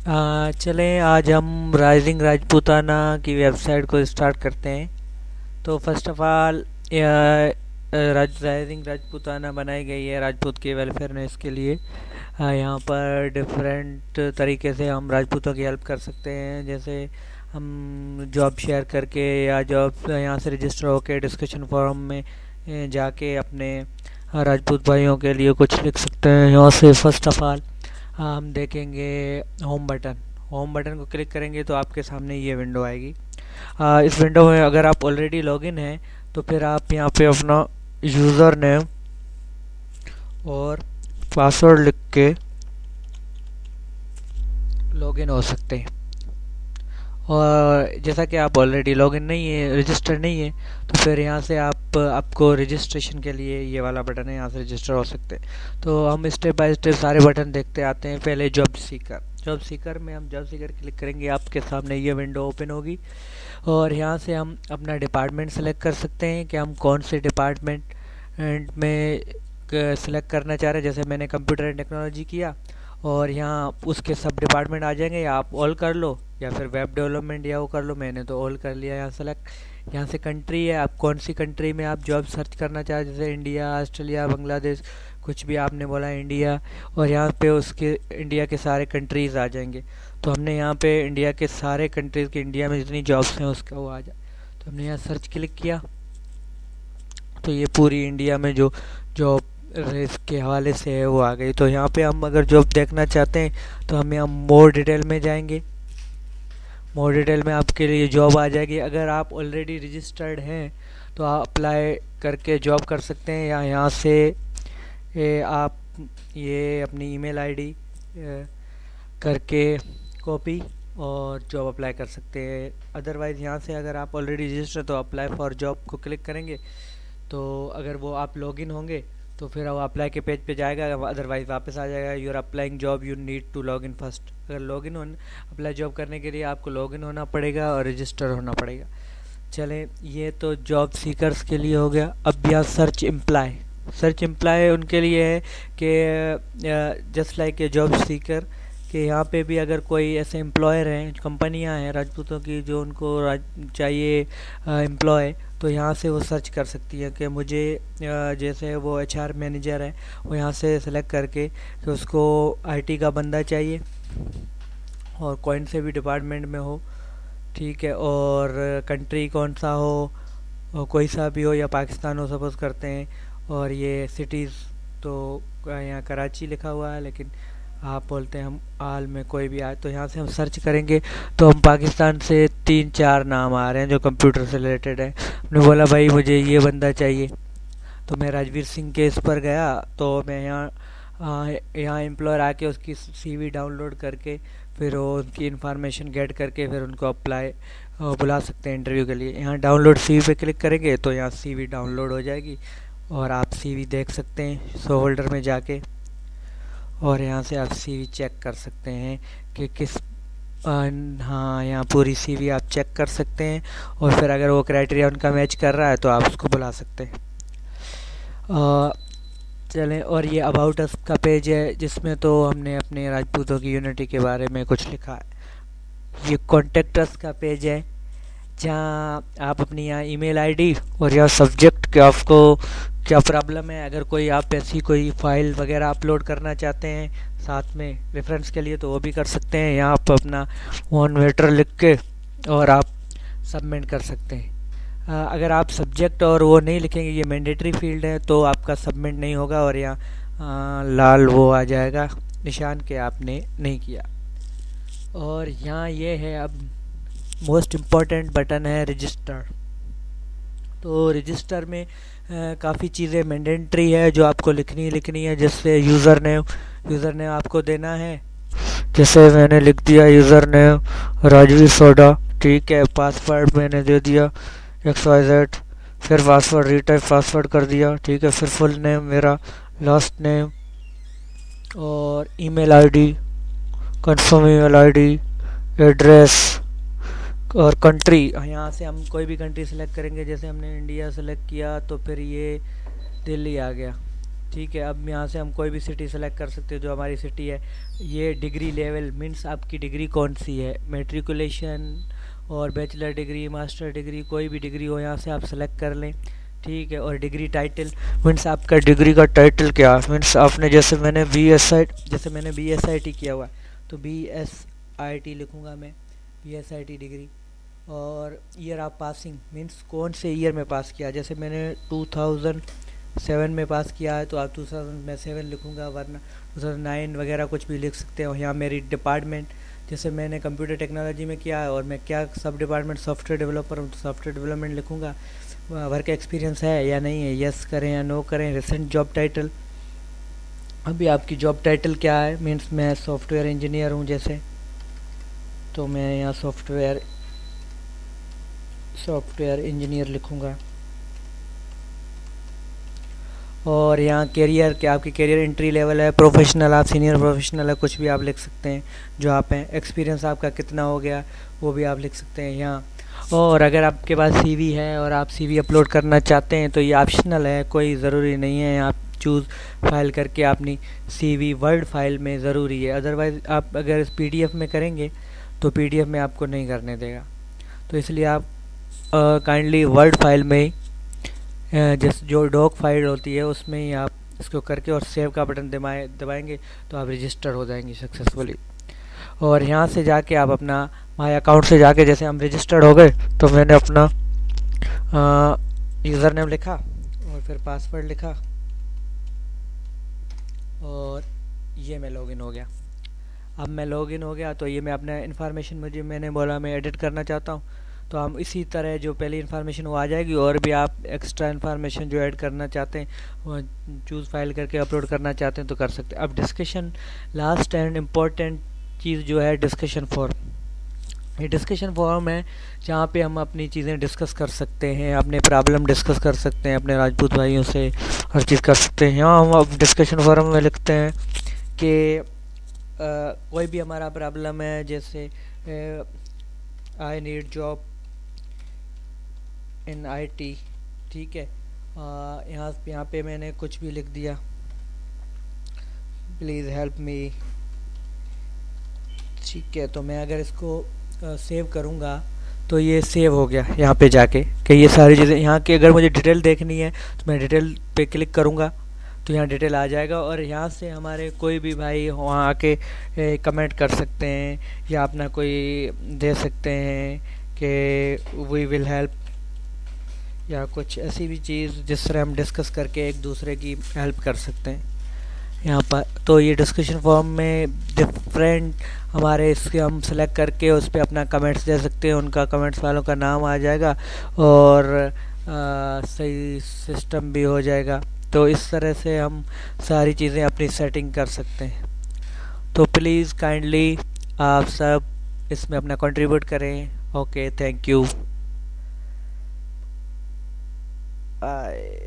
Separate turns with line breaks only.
चलें आज हम राइजिंग राजपूताना की वेबसाइट को स्टार्ट करते हैं। तो first of all rising Rajputana बनाई गई है राजपूत के वेलफेयरनेस के लिए। यहाँ पर डिफरेंट तरीके से हम राजपूतों की हेल्प कर सकते हैं, जैसे हम जॉब शेयर करके या जॉब यहाँ से रजिस्टर होकर डिस्कशन फोरम में जाके अपने राजपूत भाइयों के लिए कुछ लिख सकते हैं। यहाँ से फर्स्ट ऑफ ऑल हम देखेंगे होम बटन को क्लिक करेंगे तो आपके सामने ये विंडो आएगी। इस विंडो में अगर आप ऑलरेडी लॉगिन हैं तो फिर आप यहाँ पे अपना यूज़र नेम और पासवर्ड लिख के लॉगिन हो सकते हैं। और जैसा कि आप ऑलरेडी लॉगिन नहीं है, रजिस्टर नहीं है, तो फिर यहाँ से आपको रजिस्ट्रेशन के लिए ये वाला बटन है, यहाँ से रजिस्टर हो सकते हैं। तो हम स्टेप बाय स्टेप सारे बटन देखते आते हैं। पहले जॉब सीकर में हम जॉब सीकर क्लिक करेंगे, आपके सामने ये विंडो ओपन होगी और यहाँ से हम अपना डिपार्टमेंट सेलेक्ट कर सकते हैं कि हम कौन से डिपार्टमेंट में सेलेक्ट करना चाह रहे हैं। जैसे मैंने कंप्यूटर एंड टेक्नोलॉजी किया और यहाँ उसके सब डिपार्टमेंट आ जाएंगे, या आप ऑल कर लो या फिर वेब डेवलपमेंट या वो कर लो। मैंने तो ऑल कर लिया यहाँ सेलेक्ट। यहाँ से कंट्री है, आप कौन सी कंट्री में आप जॉब सर्च करना चाह रहे हैं, जैसे इंडिया, ऑस्ट्रेलिया, बांग्लादेश, कुछ भी आपने बोला इंडिया, और यहाँ पे उसके इंडिया के सारे कंट्रीज़ आ जाएंगे। तो हमने यहाँ पे इंडिया के सारे कंट्रीज़ के, इंडिया में जितनी जॉब्स हैं उसका वो आ जाए। तो हमने यहाँ सर्च क्लिक किया तो ये पूरी इंडिया में जो जॉब रेस के हवाले से है वो आ गई। तो यहाँ पे हम अगर जॉब देखना चाहते हैं तो हम यहाँ मोर डिटेल में जाएंगे। मोर डिटेल में आपके लिए जॉब आ जाएगी। अगर आप ऑलरेडी रजिस्टर्ड हैं तो आप अप्लाई करके जॉब कर सकते हैं, या यहाँ से आप ये अपनी ईमेल आईडी करके कॉपी और जॉब अप्लाई कर सकते हैं। अदरवाइज़ यहाँ से अगर आप ऑलरेडी रजिस्टर तो अप्लाई फॉर जॉब को क्लिक करेंगे तो अगर वो आप लॉगिन होंगे तो फिर वो अप्लाई के पेज पे जाएगा, अदरवाइज़ वापस आ जाएगा। Your applying job you need to login first. अगर लॉगिन अप्लाई जॉब करने के लिए आपको लॉगिन होना पड़ेगा और रजिस्टर होना पड़ेगा। चलें, ये तो जॉब सीकर्स के लिए हो गया। अब यहाँ सर्च एम्प्लॉय उनके लिए है कि just like a job seeker कि यहाँ पे भी अगर कोई ऐसे एम्प्लॉयर हैं, कंपनियाँ हैं राजपूतों की जो उनको चाहिए एम्प्लॉय, तो यहाँ से वो सर्च कर सकती है कि मुझे जैसे वो एचआर मैनेजर है वो यहाँ से सेलेक्ट करके कि उसको आईटी का बंदा चाहिए और कौन से भी डिपार्टमेंट में हो, ठीक है, और कंट्री कौन सा हो, और कोई सा भी हो, या पाकिस्तान हो सपोज़ करते हैं। और ये सिटीज़ तो यहाँ कराची लिखा हुआ है, लेकिन आप बोलते हैं हम आल में कोई भी आए। तो यहाँ से हम सर्च करेंगे तो हम पाकिस्तान से 3-4 नाम आ रहे हैं जो कंप्यूटर से रिलेटेड है। हमने बोला भाई मुझे ये बंदा चाहिए, तो मैं राजवीर सिंह के इस पर गया तो मैं यहाँ एम्प्लॉयर आके उसकी सीवी डाउनलोड करके फिर वो उनकी इन्फॉर्मेशन गेट करके फिर उनको अप्लाई बुला सकते हैं इंटरव्यू के लिए। यहाँ डाउनलोड सीवी पे क्लिक करेंगे तो यहाँ सीवी डाउनलोड हो जाएगी और आप सीवी देख सकते हैं शो होल्डर में जाके, और यहाँ से आप सीवी चेक कर सकते हैं कि किस हाँ, यहाँ पूरी सीवी आप चेक कर सकते हैं और फिर अगर वो क्राइटेरिया उनका मैच कर रहा है तो आप उसको बुला सकते हैं। चलें, और ये अबाउट अस का पेज है जिसमें तो हमने अपने राजपूतों की यूनिटी के बारे में कुछ लिखा है। ये कॉन्टेक्ट अस का पेज है जहाँ आप अपनी यहाँ ईमेल आईडी और यहाँ सब्जेक्ट के आपको क्या प्रॉब्लम है, अगर कोई आप ऐसी कोई फाइल वगैरह अपलोड करना चाहते हैं साथ में रेफरेंस के लिए तो वो भी कर सकते हैं। यहाँ आप अपना वन लेटर लिख के और आप सबमिट कर सकते हैं। अगर आप सब्जेक्ट और वो नहीं लिखेंगे, ये मैंडेटरी फील्ड है, तो आपका सबमिट नहीं होगा और यहाँ लाल वो आ जाएगा निशान के आपने नहीं किया। और यहाँ ये है अब मोस्ट इम्पॉर्टेंट बटन है रजिस्टर। तो रजिस्टर में काफ़ी चीज़ें मैंडेटरी है जो आपको लिखनी है, जैसे यूज़र नेम आपको देना है। जैसे मैंने लिख दिया यूज़र नेम राजवीर सोडा, ठीक है। पासवर्ड मैंने दे दिया XYZ, फिर पासवर्ड रीटाइप पासवर्ड कर दिया, ठीक है। फिर फुल नेम मेरा, लास्ट नेम और email ID, confirm email ID, address और कंट्री। यहाँ से हम कोई भी कंट्री सेलेक्ट करेंगे, जैसे हमने इंडिया सेलेक्ट किया तो फिर ये दिल्ली आ गया, ठीक है, अब यहाँ से हम कोई भी सिटी सेलेक्ट कर सकते हैं जो हमारी सिटी है। ये डिग्री लेवल मीन्स आपकी डिग्री कौन सी है, मेट्रिकुलेशन और बैचलर डिग्री, मास्टर डिग्री, कोई भी डिग्री हो यहाँ से आप सेलेक्ट कर लें। ठीक है, और डिग्री टाइटल मीन्स आपका डिग्री का टाइटल क्या है, मीन्स आपने जैसे मैंने बी एस आई टी किया हुआ है तो बी एस आई टी लिखूँगा मैं, B S I T degree. और ईयर ऑफ पासिंग मीन्स कौन से ईयर में पास किया, जैसे मैंने 2007 में पास किया है तो आप 2007 लिखूँगा, वरना 2009 वगैरह कुछ भी लिख सकते हो। यहाँ मेरी डिपार्टमेंट, जैसे मैंने कंप्यूटर टेक्नोलॉजी में किया है और मैं क्या सब डिपार्टमेंट सॉफ्टवेयर डेवलपर हूँ तो सॉफ्टवेयर डेवलपमेंट लिखूँगा। वर्क एक्सपीरियंस है या नहीं है, यस करें या नो करें। रिसेंट जॉब टाइटल, अभी आपकी जॉब टाइटल क्या है, मीन्स मैं सॉफ्टवेयर इंजीनियर हूँ जैसे, तो मैं यहाँ सॉफ्टवेयर इंजीनियर लिखूँगा। और यहाँ कैरियर, क्या आपकी कैरियर एंट्री लेवल है, प्रोफेशनल, आप सीनियर प्रोफेशनल है, कुछ भी आप लिख सकते हैं जो आप हैं। एक्सपीरियंस आपका कितना हो गया वो भी आप लिख सकते हैं यहाँ। और अगर आपके पास सीवी है और आप सीवी अपलोड करना चाहते हैं तो ये ऑप्शनल है, कोई ज़रूरी नहीं है। आप चूज़ फाइल करके अपनी सीवी वर्ड फाइल में ज़रूरी है, अदरवाइज़ आप अगर पीडीएफ में करेंगे तो पीडीएफ में आपको नहीं करने देगा। तो इसलिए आप काइंडली वर्ड फाइल में जिस जो डॉक फाइल होती है उसमें ही आप इसको करके और सेव का बटन दबाएंगे तो आप रजिस्टर हो जाएंगे सक्सेसफुली। और यहाँ से जाके आप अपना माय अकाउंट से जाके, जैसे हम रजिस्टर्ड हो गए तो मैंने अपना यूज़र नेम लिखा और फिर पासवर्ड लिखा और ये मैं लॉगिन हो गया। अब मैं लॉगिन हो गया तो ये मैं अपना इन्फॉर्मेशन, मैंने बोला मैं एडिट करना चाहता हूँ तो हम इसी तरह जो पहली इन्फॉर्मेशन वो आ जाएगी, और भी आप एक्स्ट्रा इन्फॉर्मेशन जो ऐड करना चाहते हैं वो चूज़ फाइल करके अपलोड करना चाहते हैं तो कर सकते हैं। अब डिस्कशन, लास्ट एंड इम्पोर्टेंट चीज़ जो है डिस्कशन फॉर्म। ये डिस्कशन फॉर्म है जहाँ पे हम अपनी चीज़ें डिस्कस कर सकते हैं, अपने प्रॉब्लम डिस्कस कर सकते हैं, अपने राजपूत भाइयों से हर चीज़ कर सकते हैं। यहाँ हम अब डिस्कशन फॉर्म में लिखते हैं कि कोई भी हमारा प्रॉब्लम है, जैसे I need job in IT, ठीक है। यहाँ पे मैंने कुछ भी लिख दिया, प्लीज़ हेल्प मी, ठीक है। तो मैं अगर इसको सेव करूँगा तो ये सेव हो गया यहाँ पे जाके कि ये सारी चीज़ें यहाँ की, अगर मुझे डिटेल देखनी है तो मैं डिटेल पे क्लिक करूँगा तो यहाँ डिटेल आ जाएगा। और यहाँ से हमारे कोई भी भाई वहाँ आके कमेंट कर सकते हैं या अपना कोई दे सकते हैं कि वी विल हेल्प, या कुछ ऐसी भी चीज़ जिस तरह हम डिस्कस करके एक दूसरे की हेल्प कर सकते हैं यहाँ पर। तो ये डिस्कशन फॉर्म में डिफरेंट हमारे इसके हम सेलेक्ट करके उस पर अपना कमेंट्स दे सकते हैं, उनका कमेंट्स वालों का नाम आ जाएगा और सही सिस्टम भी हो जाएगा। तो इस तरह से हम सारी चीज़ें अपनी सेटिंग कर सकते हैं। तो प्लीज़ काइंडली आप सब इसमें अपना कंट्रीब्यूट करें। Okay, thank you, bye.